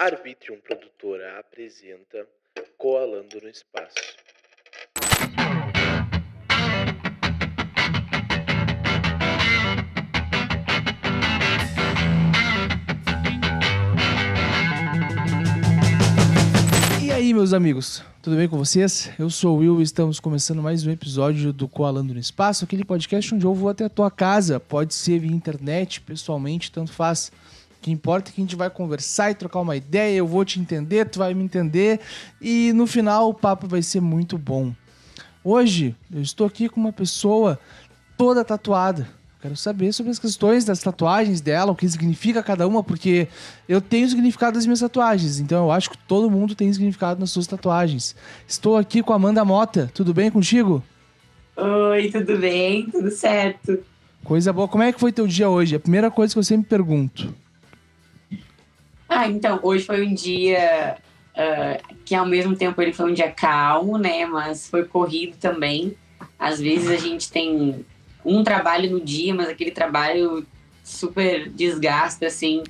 Arbitrium Produtora apresenta Coalando no Espaço. E aí, meus amigos, tudo bem com vocês? Eu sou o Will e estamos começando mais um episódio do Coalando no Espaço, aquele podcast onde eu vou até a tua casa, pode ser via internet, pessoalmente, tanto faz. O que importa é que a gente vai conversar e trocar uma ideia, eu vou te entender, tu vai me entender e no final o papo vai ser muito bom. Hoje eu estou aqui com uma pessoa toda tatuada. Quero saber sobre as questões das tatuagens dela, o que significa cada uma, porque eu tenho o significado das minhas tatuagens, então eu acho que todo mundo tem significado nas suas tatuagens. Estou aqui com a Amanda Mota, tudo bem contigo? Oi, tudo bem? Tudo certo. Coisa boa. Como é que foi teu dia hoje? É a primeira coisa que eu sempre pergunto. Então, hoje foi um dia que ao mesmo tempo ele foi um dia calmo, né? Mas foi corrido também. Às vezes a gente tem um trabalho no dia, mas aquele trabalho super desgasta, assim.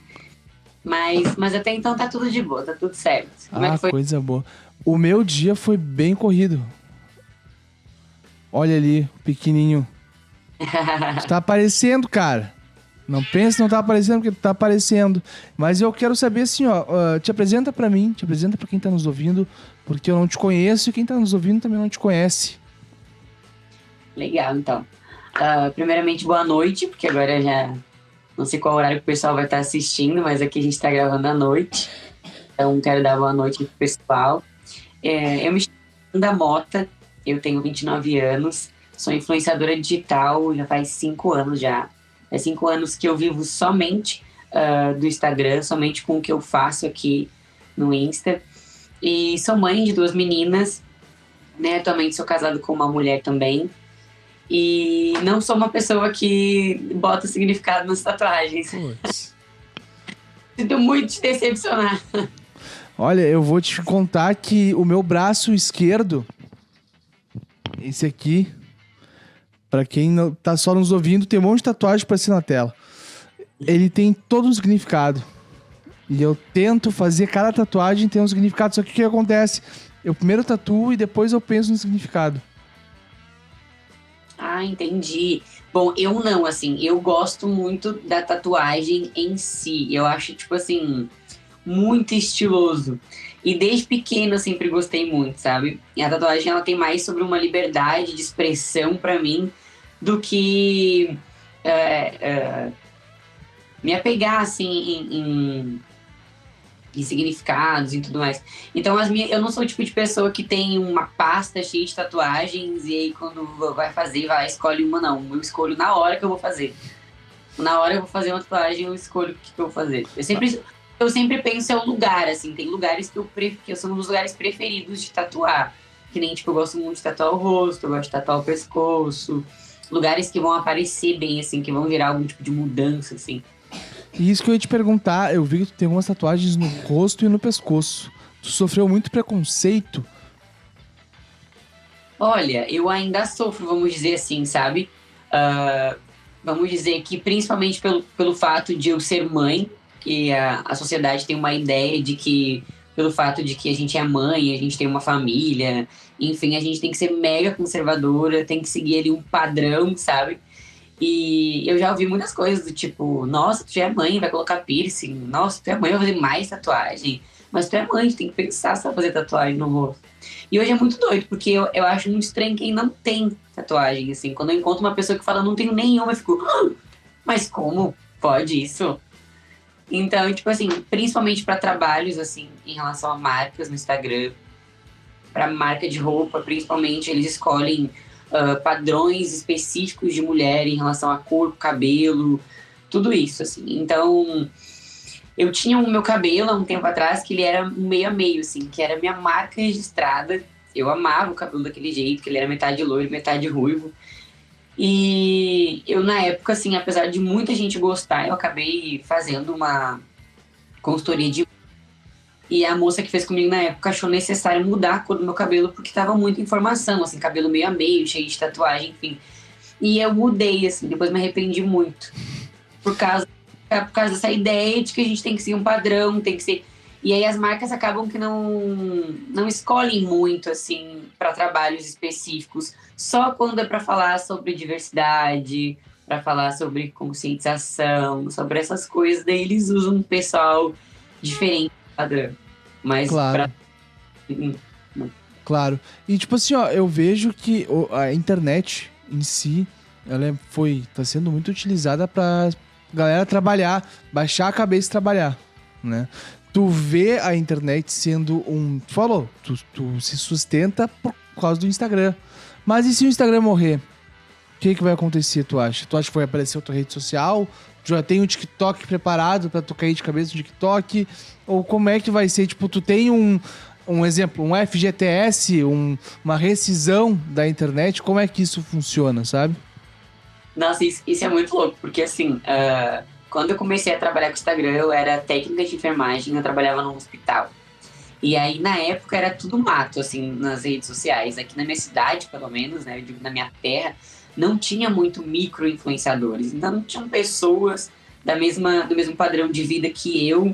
Mas até então tá tudo de boa, tá tudo certo. Como é que foi? Coisa boa. O meu dia foi bem corrido. Olha ali, o pequenininho. Tu tá aparecendo, cara. Não pense que não tá aparecendo, porque tu tá aparecendo. Mas eu quero saber assim, te apresenta pra mim, te apresenta pra quem tá nos ouvindo, porque eu não te conheço e quem tá nos ouvindo também não te conhece. Legal, então. Primeiramente, boa noite, porque agora já não sei qual horário que o pessoal vai estar assistindo, mas aqui a gente tá gravando à noite. Então, quero dar boa noite pro pessoal. Eu me chamo Amanda Mota, eu tenho 29 anos, sou influenciadora digital já faz 5 anos já. Faz 5 anos que eu vivo somente do Instagram, somente com o que eu faço aqui no Insta. E sou mãe de 2 meninas, né? Atualmente sou casado com uma mulher também. E não sou uma pessoa que bota significado nas tatuagens. Sinto muito te decepcionar. Olha, eu vou te contar que o meu braço esquerdo, esse aqui, pra quem não tá só nos ouvindo, tem um monte de tatuagem pra ser na tela. Ele tem todo um significado. E eu tento fazer cada tatuagem ter um significado. Só que o que acontece? Eu primeiro tatuo e depois eu penso no significado. Entendi. Bom, eu não, assim, eu gosto muito da tatuagem em si. Eu acho, tipo assim, muito estiloso. E desde pequeno eu sempre gostei muito, sabe? E a tatuagem, ela tem mais sobre uma liberdade de expressão pra mim do que me apegar, assim, em significados e tudo mais. Então, eu não sou o tipo de pessoa que tem uma pasta cheia de tatuagens e aí quando vai fazer, vai escolhe uma, não. Eu escolho na hora que eu vou fazer. Na hora eu vou fazer uma tatuagem, eu escolho o que eu vou fazer. Eu sempre penso em um lugar, assim. Tem lugares que são os lugares preferidos de tatuar. Que nem, tipo, eu gosto muito de tatuar o rosto, eu gosto de tatuar o pescoço. Lugares que vão aparecer bem, assim, que vão gerar algum tipo de mudança, assim. E isso que eu ia te perguntar, eu vi que tu tem algumas tatuagens no rosto e no pescoço. Tu sofreu muito preconceito? Olha, eu ainda sofro, vamos dizer assim, sabe? Vamos dizer que principalmente pelo fato de eu ser mãe, que a sociedade tem uma ideia de que, pelo fato de que a gente é mãe, a gente tem uma família, enfim, a gente tem que ser mega conservadora, tem que seguir ali um padrão, sabe? E eu já ouvi muitas coisas do tipo, nossa, tu já é mãe, vai colocar piercing. Nossa, tu é mãe, vai fazer mais tatuagem. Mas tu é mãe, tu tem que pensar se vai fazer tatuagem no rosto. E hoje é muito doido, porque eu acho muito estranho quem não tem tatuagem, assim. Quando eu encontro uma pessoa que fala, não tenho nenhuma, eu fico, mas como pode isso? Então, tipo assim, principalmente para trabalhos, assim, em relação a marcas no Instagram, para marca de roupa, principalmente, eles escolhem padrões específicos de mulher em relação a corpo, cabelo, tudo isso, assim. Então, eu tinha o meu cabelo há um tempo atrás que ele era um meio a meio, assim, que era a minha marca registrada. Eu amava o cabelo daquele jeito, que ele era metade loiro, metade ruivo. E eu, na época, assim, apesar de muita gente gostar, eu acabei fazendo uma consultoria de... E a moça que fez comigo na época achou necessário mudar a cor do meu cabelo porque tava muita informação, assim, cabelo meio a meio, cheio de tatuagem, enfim. E eu mudei, assim, depois me arrependi muito. Por causa dessa ideia de que a gente tem que seguir um padrão, tem que ser... E aí as marcas acabam que não escolhem muito, assim, para trabalhos específicos, só quando é para falar sobre diversidade, para falar sobre conscientização, sobre essas coisas, daí eles usam um pessoal diferente do padrão. Mas Claro. Claro. E tipo assim, ó, eu vejo que a internet em si, ela tá sendo muito utilizada pra galera trabalhar, baixar a cabeça e trabalhar, né? Tu vê a internet sendo tu falou, tu se sustenta por causa do Instagram. Mas e se o Instagram morrer? O que vai acontecer, tu acha? Tu acha que vai aparecer outra rede social? Tu já tem o TikTok preparado pra tu cair de cabeça no TikTok? Ou como é que vai ser? Tipo, tu tem um exemplo, um FGTS, uma rescisão da internet, como é que isso funciona, sabe? Nossa, isso é muito louco, porque assim, quando eu comecei a trabalhar com o Instagram, eu era técnica de enfermagem, eu trabalhava num hospital. E aí, na época, era tudo mato, assim, nas redes sociais. Aqui na minha cidade, pelo menos, né, eu digo na minha terra, não tinha muito micro-influenciadores. Então, não tinham pessoas do mesmo padrão de vida que eu,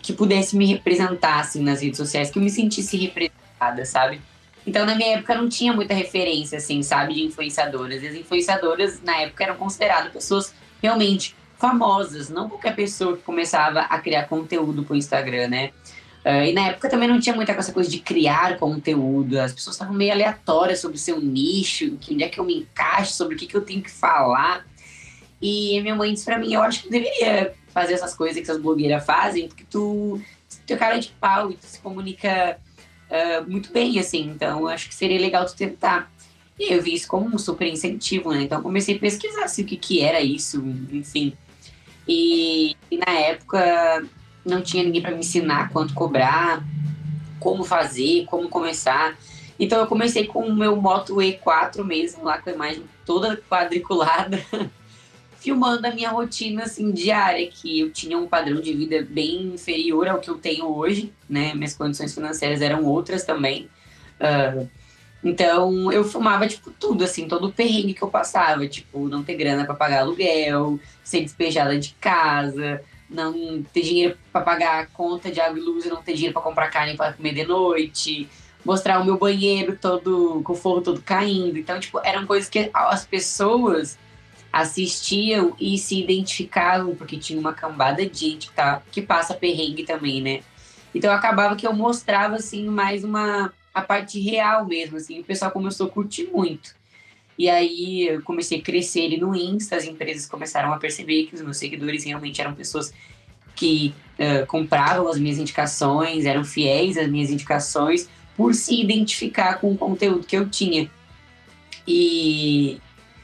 que pudesse me representar, assim, nas redes sociais, que eu me sentisse representada, sabe? Então, na minha época, não tinha muita referência, assim, sabe, de influenciadoras. E as influenciadoras, na época, eram consideradas pessoas realmente famosas, não qualquer pessoa que começava a criar conteúdo pro Instagram, né? E na época também não tinha muita essa coisa de criar conteúdo, as pessoas estavam meio aleatórias sobre o seu nicho, onde é que eu me encaixo, sobre o que eu tenho que falar. E minha mãe disse pra mim, eu acho que tu deveria fazer essas coisas que essas blogueiras fazem, porque tu tem cara de pau e tu se comunica muito bem, assim, então eu acho que seria legal tu tentar. E eu vi isso como um super incentivo, né? Então eu comecei a pesquisar assim, o que era isso, enfim. E na época não tinha ninguém para me ensinar quanto cobrar, como fazer, como começar. Então eu comecei com o meu Moto E4 mesmo, lá com a imagem toda quadriculada, filmando a minha rotina assim, diária, que eu tinha um padrão de vida bem inferior ao que eu tenho hoje, né? Minhas condições financeiras eram outras também. Então eu filmava, tipo, tudo, assim, todo o perrengue que eu passava, tipo, não ter grana para pagar aluguel, ser despejada de casa, não ter dinheiro para pagar a conta de água e luz, não ter dinheiro para comprar carne para comer de noite, mostrar o meu banheiro todo, com o forro todo caindo. Então, tipo, eram coisas que as pessoas assistiam e se identificavam, porque tinha uma cambada de gente que passa perrengue também, né? Então acabava que eu mostrava, assim, mais a parte real mesmo, assim, o pessoal começou a curtir muito. E aí eu comecei a crescer ele no Insta, as empresas começaram a perceber que os meus seguidores realmente eram pessoas que compravam as minhas indicações, eram fiéis às minhas indicações, por se identificar com o conteúdo que eu tinha.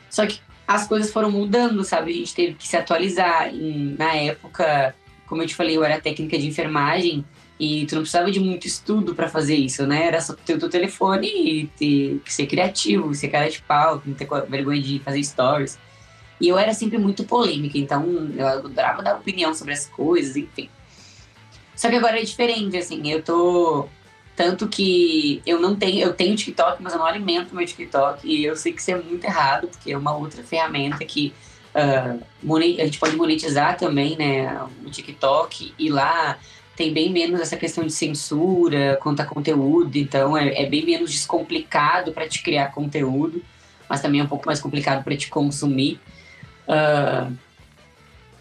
Só que as coisas foram mudando, sabe? A gente teve que se atualizar. Na época, como eu te falei, eu era técnica de enfermagem e tu não precisava de muito estudo para fazer isso, né? Era só ter o teu telefone e ter que ser criativo, ser cara de pau, não ter vergonha de fazer stories. E eu era sempre muito polêmica, então eu adorava dar opinião sobre as coisas, enfim. Só que agora é diferente, assim, tanto que eu tenho TikTok, mas eu não alimento meu TikTok. E eu sei que isso é muito errado, porque é uma outra ferramenta que a gente pode monetizar também, né, o TikTok. E lá tem bem menos essa questão de censura quanto a conteúdo. Então é bem menos descomplicado para te criar conteúdo, mas também é um pouco mais complicado para te consumir.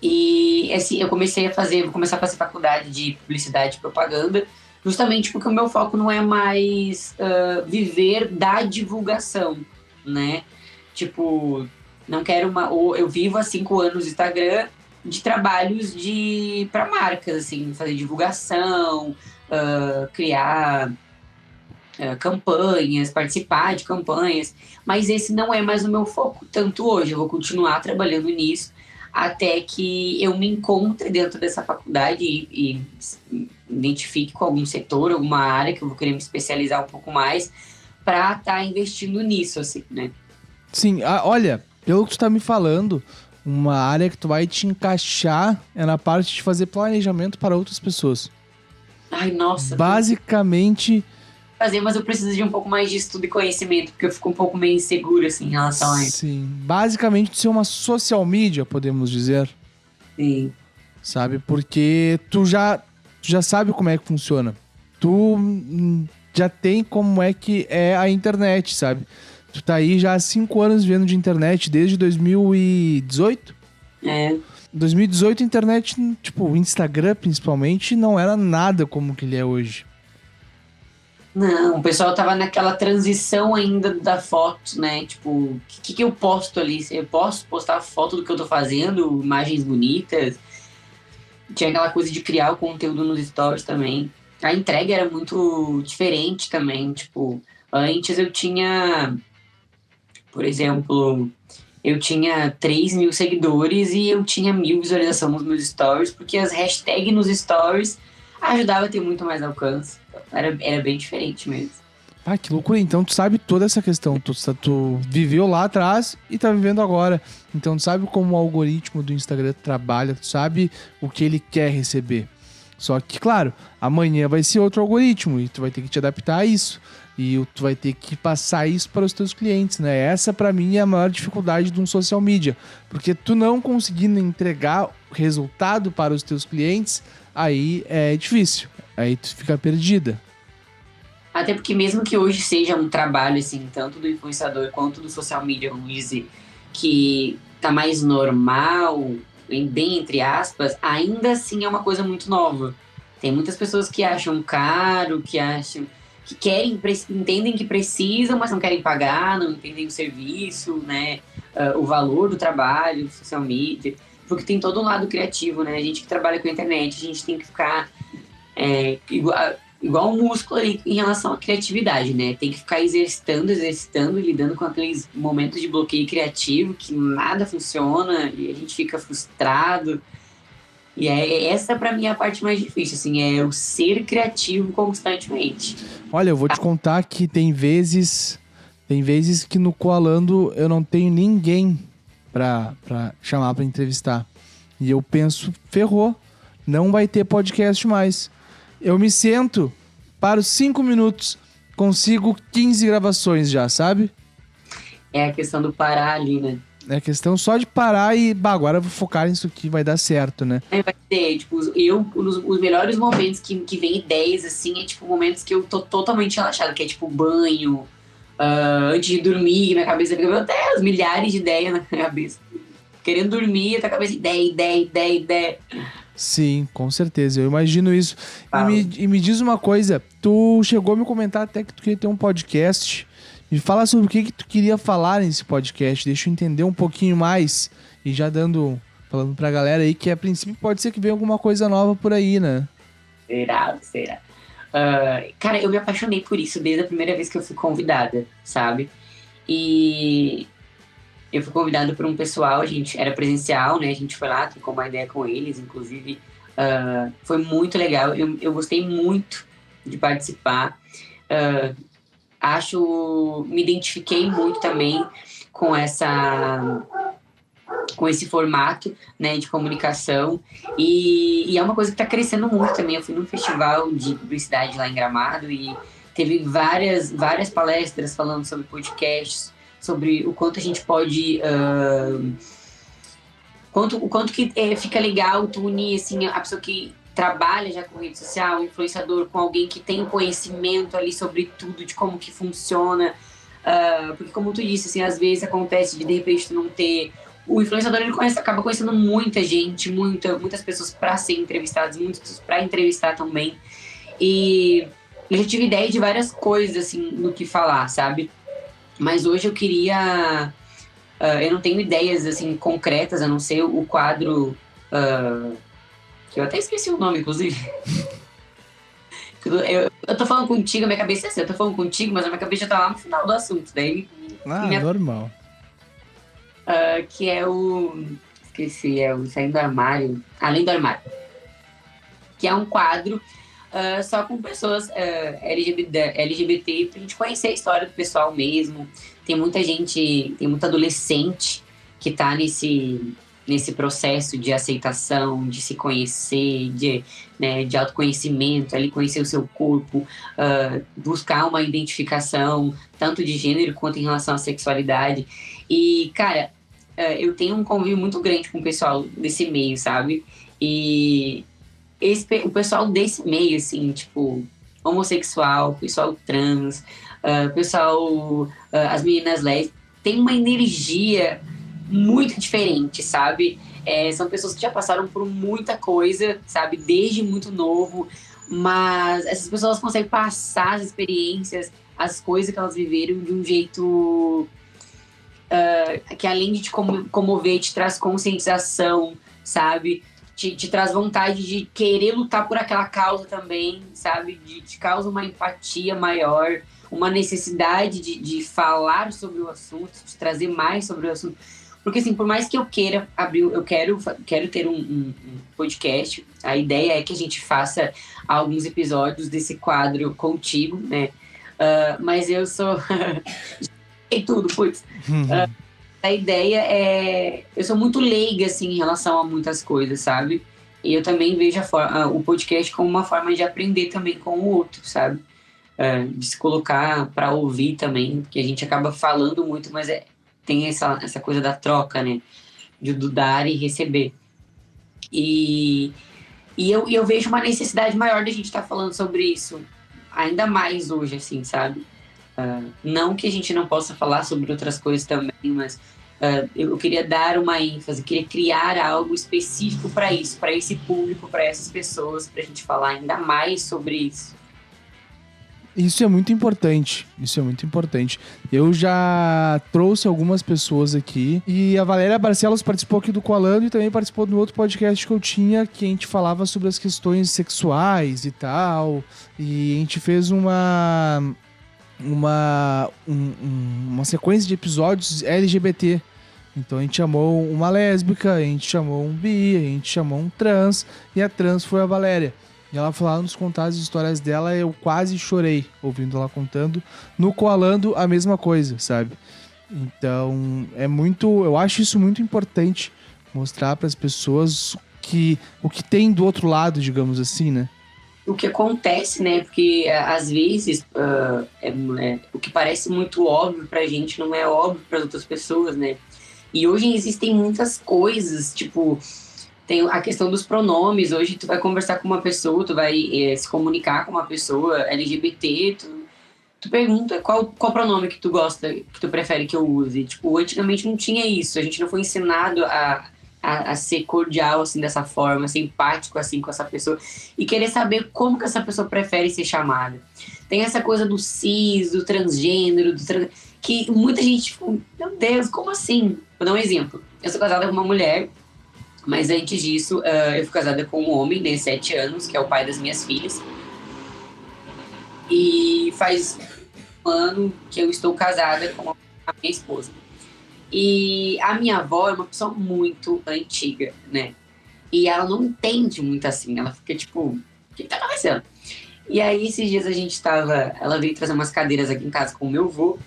E assim, vou começar a fazer faculdade de publicidade e propaganda, justamente porque o meu foco não é mais viver da divulgação, né? Tipo, não quero eu vivo há 5 anos no Instagram de trabalhos para marcas, assim, fazer divulgação, criar campanhas, participar de campanhas, mas esse não é mais o meu foco tanto hoje. Eu vou continuar trabalhando nisso até que eu me encontre dentro dessa faculdade e identifique com algum setor, alguma área que eu vou querer me especializar um pouco mais para estar investindo nisso, assim, né? Sim, olha, pelo que tu tá me falando, uma área que tu vai te encaixar é na parte de fazer planejamento para outras pessoas. Ai, nossa. Basicamente... fazer, mas eu preciso de um pouco mais de estudo e conhecimento, porque eu fico um pouco meio inseguro, assim, em relação a isso. Sim, basicamente ser uma social media, podemos dizer. Sim. Sabe, porque tu já tu já sabe como é que funciona. Tu já tem como é que é a internet, sabe? Tu tá aí já há 5 anos vendo de internet, desde 2018? É. 2018 a internet, tipo, o Instagram principalmente, não era nada como que ele é hoje. Não, o pessoal tava naquela transição ainda da foto, né? Tipo, o que eu posto ali? Eu posso postar foto do que eu tô fazendo, imagens bonitas. Tinha aquela coisa de criar o conteúdo nos stories também. A entrega era muito diferente também. Tipo, antes eu tinha, por exemplo, eu tinha 3.000 seguidores e eu tinha 1.000 visualizações nos meus stories, porque as hashtags nos stories ajudavam a ter muito mais alcance. Era bem diferente mesmo. Ah, que loucura. Então tu sabe toda essa questão. Tu viveu lá atrás e tá vivendo agora. Então tu sabe como o algoritmo do Instagram trabalha, tu sabe o que ele quer receber. Só que, claro, amanhã vai ser outro algoritmo e tu vai ter que te adaptar a isso. E tu vai ter que passar isso para os teus clientes, né? Essa, pra mim, é a maior dificuldade de um social media. Porque tu não conseguindo entregar resultado para os teus clientes, aí é difícil. Aí tu fica perdida. Até porque mesmo que hoje seja um trabalho, assim, tanto do influenciador quanto do social media, vamos dizer, que tá mais normal, bem entre aspas, ainda assim é uma coisa muito nova. Tem muitas pessoas que acham caro, que acham... que querem, entendem que precisam, mas não querem pagar, não entendem o serviço, né? O valor do trabalho, social media. Porque tem todo um lado criativo, né? A gente que trabalha com a internet, a gente tem que ficar igual um músculo ali em relação à criatividade, né? Tem que ficar exercitando e lidando com aqueles momentos de bloqueio criativo que nada funciona e a gente fica frustrado. E essa pra mim é a parte mais difícil, assim, é o ser criativo constantemente. Olha, eu vou te contar que tem vezes que no Coalando eu não tenho ninguém pra chamar pra entrevistar. E eu penso, ferrou, não vai ter podcast mais. Eu me sento, paro 5 minutos, consigo 15 gravações já, sabe? É a questão do parar ali, né? É questão só de parar e, agora eu vou focar nisso aqui, vai dar certo, né? Vai ter, tipo, os melhores momentos que vem ideias, assim, é tipo momentos que eu tô totalmente relaxado, que é tipo banho, antes de dormir, minha cabeça fica, meu Deus, milhares de ideias na minha cabeça. Querendo dormir, tá a cabeça, ideia. Sim, com certeza, eu imagino isso. E me diz uma coisa, tu chegou a me comentar até que tu queria ter um podcast. Me fala sobre o que tu queria falar nesse podcast, deixa eu entender um pouquinho mais. E já falando pra galera aí que a princípio pode ser que venha alguma coisa nova por aí, né? Será? Cara, eu me apaixonei por isso desde a primeira vez que eu fui convidada, sabe? E eu fui convidada por um pessoal, a gente era presencial, né? A gente foi lá, trocou uma ideia com eles, inclusive. Foi muito legal, eu gostei muito de participar. Me identifiquei muito também com esse formato, né, de comunicação e é uma coisa que está crescendo muito também. Eu fui num festival de publicidade lá em Gramado e teve várias palestras falando sobre podcasts, sobre o quanto a gente pode o quanto que fica legal tu unir assim, a pessoa que trabalha já com rede social, um influenciador, com alguém que tem conhecimento ali sobre tudo, de como que funciona. Porque como tu disse, assim, às vezes acontece de repente tu não ter... O influenciador, ele acaba conhecendo muita gente, muitas pessoas para ser entrevistadas, muitas pessoas para entrevistar também. E eu já tive ideia de várias coisas, assim, no que falar, sabe? Mas hoje eu queria... eu não tenho ideias, assim, concretas, a não ser o quadro... que eu até esqueci o nome, inclusive. Eu tô falando contigo, a minha cabeça é assim, eu tô falando contigo, mas a minha cabeça já tá lá no final do assunto. Daí, normal. Que é o... Esqueci, é o Saindo do Armário. Além do Armário. Que é um quadro só com pessoas LGBT pra gente conhecer a história do pessoal mesmo. Tem muita gente, tem muito adolescente que tá nesse processo de aceitação, de se conhecer, de autoconhecimento, ali conhecer o seu corpo, buscar uma identificação, tanto de gênero quanto em relação à sexualidade. E, cara, eu tenho um convívio muito grande com o pessoal desse meio, sabe? E o pessoal desse meio, assim, tipo, homossexual, pessoal trans, pessoal, as meninas lésbicas, tem uma energia muito diferente, sabe? São pessoas que já passaram por muita coisa, sabe? Desde muito novo, mas essas pessoas conseguem passar as experiências, as coisas que elas viveram de um jeito que além de te comover, te traz conscientização, sabe? Te traz vontade de querer lutar por aquela causa também, sabe? Te causa uma empatia maior, uma necessidade de falar sobre o assunto, de trazer mais sobre o assunto. Porque, assim, por mais que eu queira abrir, eu quero ter um podcast, a ideia é que a gente faça alguns episódios desse quadro contigo, né? Mas eu sou... e tudo, putz. A ideia é... Eu sou muito leiga, assim, em relação a muitas coisas, sabe? E eu também vejo o podcast como uma forma de aprender também com o outro, sabe? De se colocar para ouvir também, porque a gente acaba falando muito, mas tem essa coisa da troca, né? Do dar e receber. E eu vejo uma necessidade maior da gente estar falando sobre isso, ainda mais hoje, assim, sabe? Não que a gente não possa falar sobre outras coisas também, mas eu queria dar uma ênfase, queria criar algo específico para isso, para esse público, para essas pessoas, para a gente falar ainda mais sobre isso. Isso é muito importante, Eu já trouxe algumas pessoas aqui e a Valéria Barcelos participou aqui do Coalando e também participou do outro podcast que eu tinha, que a gente falava sobre as questões sexuais e tal, e a gente fez uma sequência de episódios LGBT. Então a gente chamou uma lésbica, a gente chamou um bi, a gente chamou um trans, e a trans foi a Valéria. E ela falava nos contar as histórias dela, eu quase chorei ouvindo ela contando. No Coalando, a mesma coisa, sabe? Então, eu acho isso muito importante, mostrar para as pessoas o que tem do outro lado, digamos assim, né? O que acontece, né? Porque às vezes o que parece muito óbvio pra gente não é óbvio para outras pessoas, né? E hoje existem muitas coisas, tipo... Tem a questão dos pronomes. Hoje tu vai conversar com uma pessoa, tu vai se comunicar com uma pessoa LGBT, tu pergunta qual pronome que tu gosta, que tu prefere que eu use. Tipo, antigamente não tinha isso, a gente não foi ensinado a ser cordial, assim, dessa forma, ser empático, assim, com essa pessoa e querer saber como que essa pessoa prefere ser chamada. Tem essa coisa do cis, do transgênero, que muita gente, tipo, meu Deus, como assim? Vou dar um exemplo. Eu sou casada com uma mulher, mas antes disso, eu fui casada com um homem, né, 7 anos, que é o pai das minhas filhas. E faz um ano que eu estou casada com a minha esposa. E a minha avó é uma pessoa muito antiga, né? E ela não entende muito assim. Ela fica tipo, o que tá acontecendo? E aí, esses dias ela veio trazer umas cadeiras aqui em casa com o meu avô.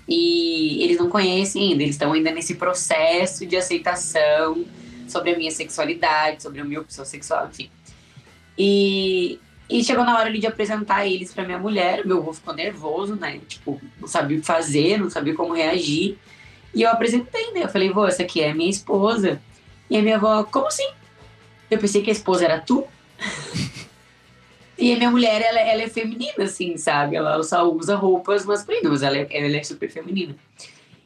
E eles não conhecem ainda, eles estão ainda nesse processo de aceitação sobre a minha sexualidade, sobre a minha opção sexual, enfim. E chegou na hora ali de apresentar eles pra minha mulher. Meu avô ficou nervoso, né? Tipo, não sabia o que fazer, não sabia como reagir. E eu apresentei, né? Eu falei, vô, essa aqui é a minha esposa. E a minha avó, como assim? Eu pensei que a esposa era tu. E a minha mulher, ela é feminina, assim, sabe? Ela só usa roupas masculinas, mas ela é super feminina.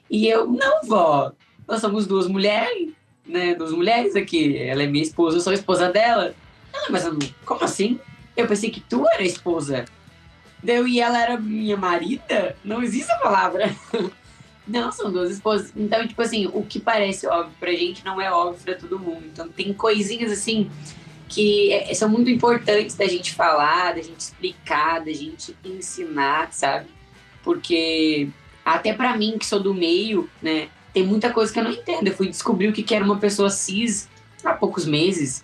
E eu, não, vó, nós somos duas mulheres, né? Duas mulheres aqui. Ela é minha esposa, eu sou a esposa dela. Ela, mas como assim? Eu pensei que tu era a esposa. E ela era minha marida? Não existe a palavra. Não, são duas esposas. Então, tipo assim, o que parece óbvio pra gente não é óbvio pra todo mundo. Então, tem coisinhas assim que são muito importantes da gente falar, da gente explicar, da gente ensinar, sabe? Porque até pra mim, que sou do meio, né, tem muita coisa que eu não entendo. Eu fui descobrir o que era uma pessoa cis há poucos meses.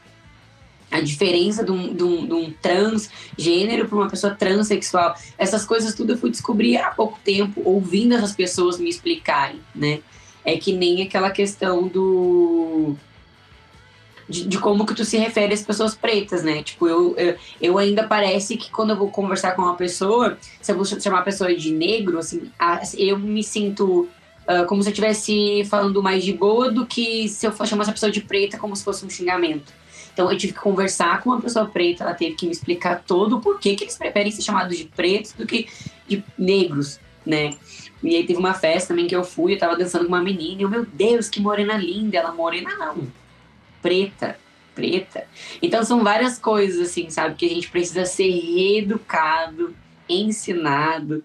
A diferença de um transgênero para uma pessoa transexual. Essas coisas tudo eu fui descobrir há pouco tempo, ouvindo essas pessoas me explicarem, né? É que nem aquela questão de como que tu se refere às pessoas pretas, né? Tipo, eu ainda parece que quando eu vou conversar com uma pessoa, se eu vou chamar a pessoa de negro, assim, eu me sinto como se eu estivesse falando mais de boa do que se eu chamasse a pessoa de preta como se fosse um xingamento. Então eu tive que conversar com uma pessoa preta, ela teve que me explicar todo o porquê que eles preferem ser chamados de pretos do que de negros, né? E aí teve uma festa também que eu fui, eu tava dançando com uma menina, e eu, meu Deus, que morena linda, ela morena não, preta. Então são várias coisas, assim, sabe, que a gente precisa ser reeducado, ensinado,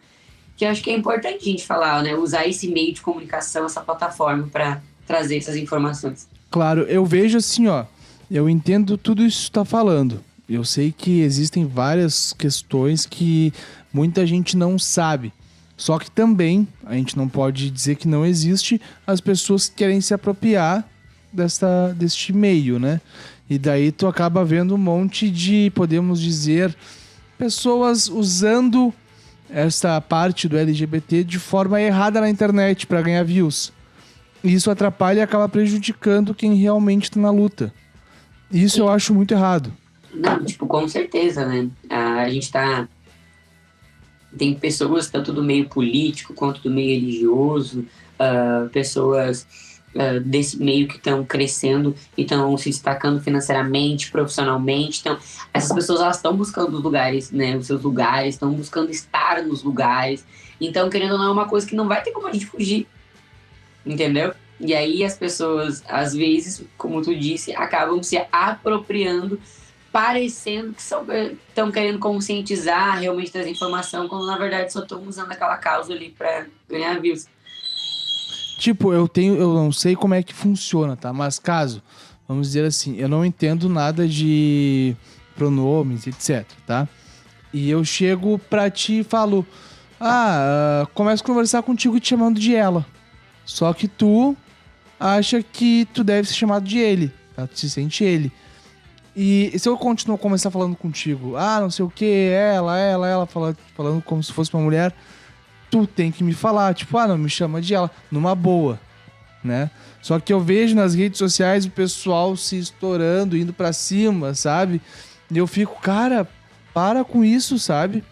que eu acho que é importante a gente falar, né? Usar esse meio de comunicação, essa plataforma para trazer essas informações. Claro, eu vejo assim, ó, eu entendo tudo isso que tu tá falando. Eu sei que existem várias questões que muita gente não sabe. Só que também, a gente não pode dizer que não existe as pessoas que querem se apropriar deste meio, né? E daí tu acaba vendo um monte de, podemos dizer, pessoas usando essa parte do LGBT de forma errada na internet para ganhar views. E isso atrapalha e acaba prejudicando quem realmente tá na luta. E isso eu acho muito errado. Não, tipo, com certeza, né? A gente tá... Tem pessoas tanto do meio político quanto do meio religioso, pessoas desse meio que estão crescendo e estão se destacando financeiramente, profissionalmente. Então, essas pessoas elas estão buscando os lugares, né? Os seus lugares, estão buscando estar nos lugares. Então, querendo ou não, é uma coisa que não vai ter como a gente fugir, entendeu? E aí as pessoas, às vezes, como tu disse, acabam se apropriando, parecendo que estão querendo conscientizar, realmente trazer informação, quando na verdade só estão usando aquela causa ali para ganhar views. Tipo, eu não sei como é que funciona, tá? Mas caso, vamos dizer assim, eu não entendo nada de pronomes, etc, tá? E eu chego pra ti e falo, começo a conversar contigo te chamando de ela. Só que tu acha que tu deve ser chamado de ele, tá? Tu se sente ele. E se eu continuar começar falando contigo, não sei o que, ela, falando como se fosse uma mulher, tu tem que me falar, tipo, não me chama de ela, numa boa, né? Só que eu vejo nas redes sociais o pessoal se estourando, indo pra cima, sabe? E eu fico, cara, para com isso, sabe?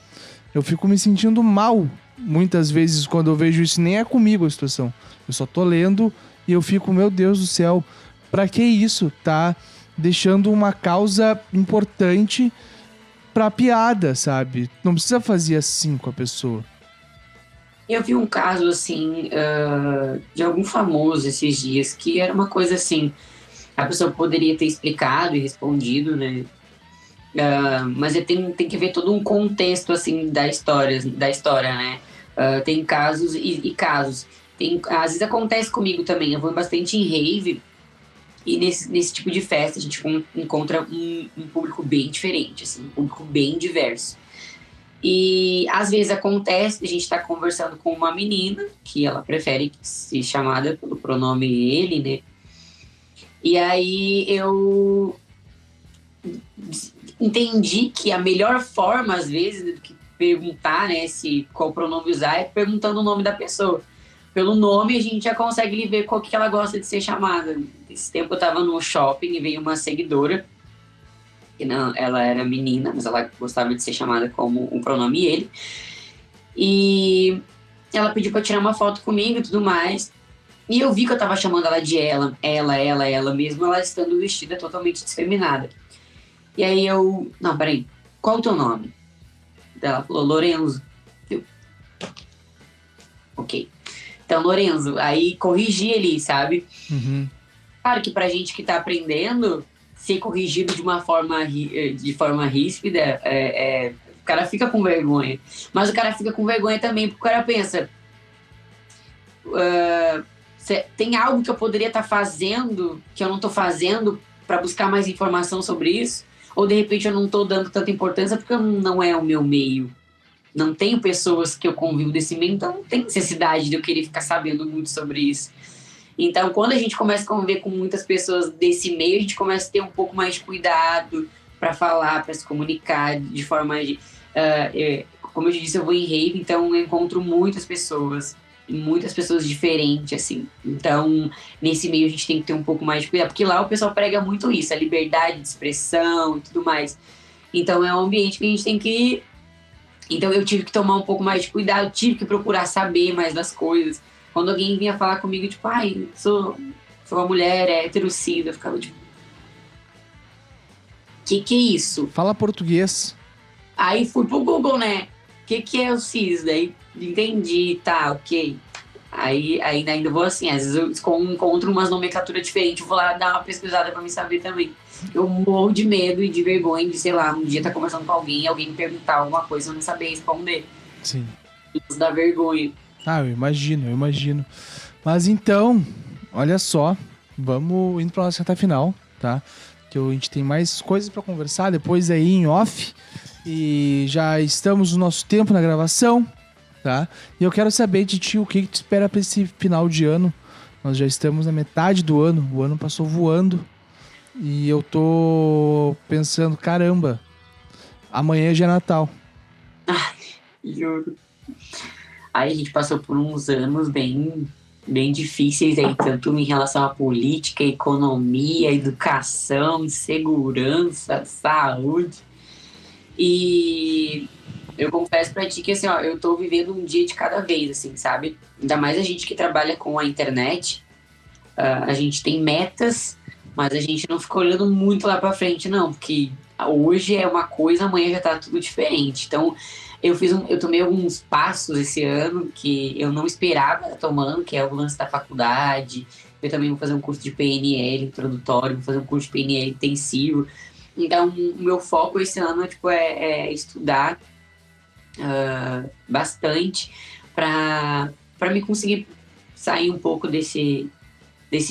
Eu fico me sentindo mal, muitas vezes, quando eu vejo isso, nem é comigo a situação. Eu só tô lendo e eu fico, meu Deus do céu, pra que isso, tá? Deixando uma causa importante pra piada, sabe? Não precisa fazer assim com a pessoa. Eu vi um caso, assim, de algum famoso esses dias, que era uma coisa assim, a pessoa poderia ter explicado e respondido, né? Mas tem que ver todo um contexto, assim, da história, né? Tem casos e casos. Às vezes acontece comigo também, eu vou bastante em rave, e nesse tipo de festa a gente encontra um público bem diferente, assim, um público bem diverso. E às vezes acontece, a gente está conversando com uma menina, que ela prefere ser chamada pelo pronome ele, né? E aí eu entendi que a melhor forma, às vezes, do que perguntar, né, qual pronome usar, é perguntando o nome da pessoa. Pelo nome, a gente já consegue ver qual que ela gosta de ser chamada. Esse tempo eu tava no shopping e veio uma seguidora, que não, ela era menina, mas ela gostava de ser chamada como um pronome ele. E ela pediu pra tirar uma foto comigo e tudo mais. E eu vi que eu tava chamando ela de ela mesmo ela estando vestida totalmente discriminada. E aí eu... Não, peraí. Qual o teu nome? Ela falou, Lorenzo. Eu... Ok. Então, Lorenzo, aí corrigi ele, sabe? Uhum. Claro que pra gente que tá aprendendo, ser corrigido de forma ríspida, o cara fica com vergonha. Mas o cara fica com vergonha também, porque o cara pensa... tem algo que eu poderia estar fazendo, que eu não tô fazendo, pra buscar mais informação sobre isso? Ou, de repente, eu não tô dando tanta importância porque não é o meu meio. Não tenho pessoas que eu convivo desse meio, então não tem necessidade de eu querer ficar sabendo muito sobre isso. Então, quando a gente começa a conviver com muitas pessoas desse meio, a gente começa a ter um pouco mais de cuidado para falar, para se comunicar de forma... como eu disse, eu vou em rave, então eu encontro muitas pessoas diferentes, assim. Então, nesse meio a gente tem que ter um pouco mais de cuidado, porque lá o pessoal prega muito isso, a liberdade de expressão e tudo mais. Então, é um ambiente que a gente tem que... Então, eu tive que tomar um pouco mais de cuidado, tive que procurar saber mais das coisas. Quando alguém vinha falar comigo, tipo, sou uma mulher hétero, cis, eu ficava tipo... que é isso? Fala português. Aí fui pro Google, né? O que é o CIS? Daí entendi, tá, ok. Aí ainda vou assim, às vezes eu encontro umas nomenclaturas diferentes, vou lá dar uma pesquisada pra me saber também. Eu morro de medo e de vergonha de, sei lá, um dia tá conversando com alguém me perguntar alguma coisa e eu não saber responder. Sim. Isso dá vergonha. Ah, eu imagino. Mas então, olha só, vamos indo pra nossa reta final, tá? Que a gente tem mais coisas pra conversar depois aí em off. E já estamos no nosso tempo na gravação, tá? E eu quero saber de ti o que te espera pra esse final de ano. Nós já estamos na metade do ano, o ano passou voando. E eu tô pensando, caramba, amanhã já é Natal. Juro. Aí a gente passou por uns anos bem difíceis aí, tanto em relação à política, economia, educação, segurança, saúde. E eu confesso pra ti que assim, ó, eu tô vivendo um dia de cada vez, assim, sabe? Ainda mais a gente que trabalha com a internet, a gente tem metas, mas a gente não fica olhando muito lá pra frente, não, porque hoje é uma coisa, amanhã já tá tudo diferente. Então, eu tomei alguns passos esse ano que eu não esperava estar tomando, que é o lance da faculdade. Eu também vou fazer um curso de PNL introdutório, vou fazer um curso de PNL intensivo. Então, o meu foco esse ano é estudar bastante para me conseguir sair um pouco desse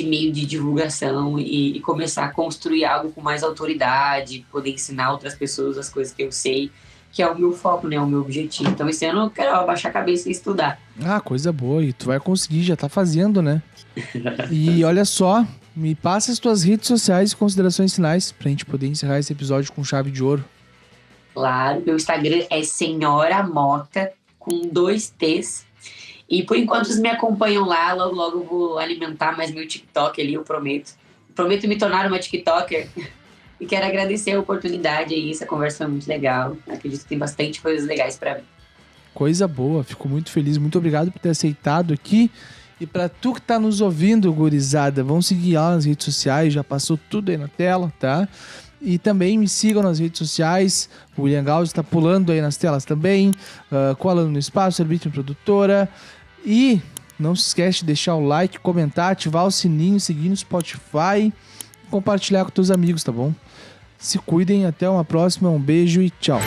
meio de divulgação e começar a construir algo com mais autoridade, poder ensinar outras pessoas as coisas que eu sei, que é o meu foco, né, o meu objetivo. Então, esse ano eu quero abaixar a cabeça e estudar. Ah, coisa boa. E tu vai conseguir, já tá fazendo, né? E olha só, me passa as tuas redes sociais e considerações finais pra gente poder encerrar esse episódio com chave de ouro. Claro, meu Instagram é Senhora Mota, com 2 T's. E por enquanto vocês me acompanham lá, logo eu vou alimentar mais meu TikTok ali, eu prometo. Prometo me tornar uma TikToker. E quero agradecer a oportunidade aí, essa conversa foi muito legal. Acredito que tem bastante coisas legais pra mim. Coisa boa, fico muito feliz. Muito obrigado por ter aceitado aqui. E pra tu que tá nos ouvindo, gurizada, vão seguir lá nas redes sociais, já passou tudo aí na tela, tá? E também me sigam nas redes sociais. O William Gauss tá pulando aí nas telas também. Colando no Espaço, Arbítrio Produtora. E não se esquece de deixar o like, comentar, ativar o sininho, seguir no Spotify, compartilhar com teus amigos, tá bom? Se cuidem, até uma próxima, um beijo e tchau.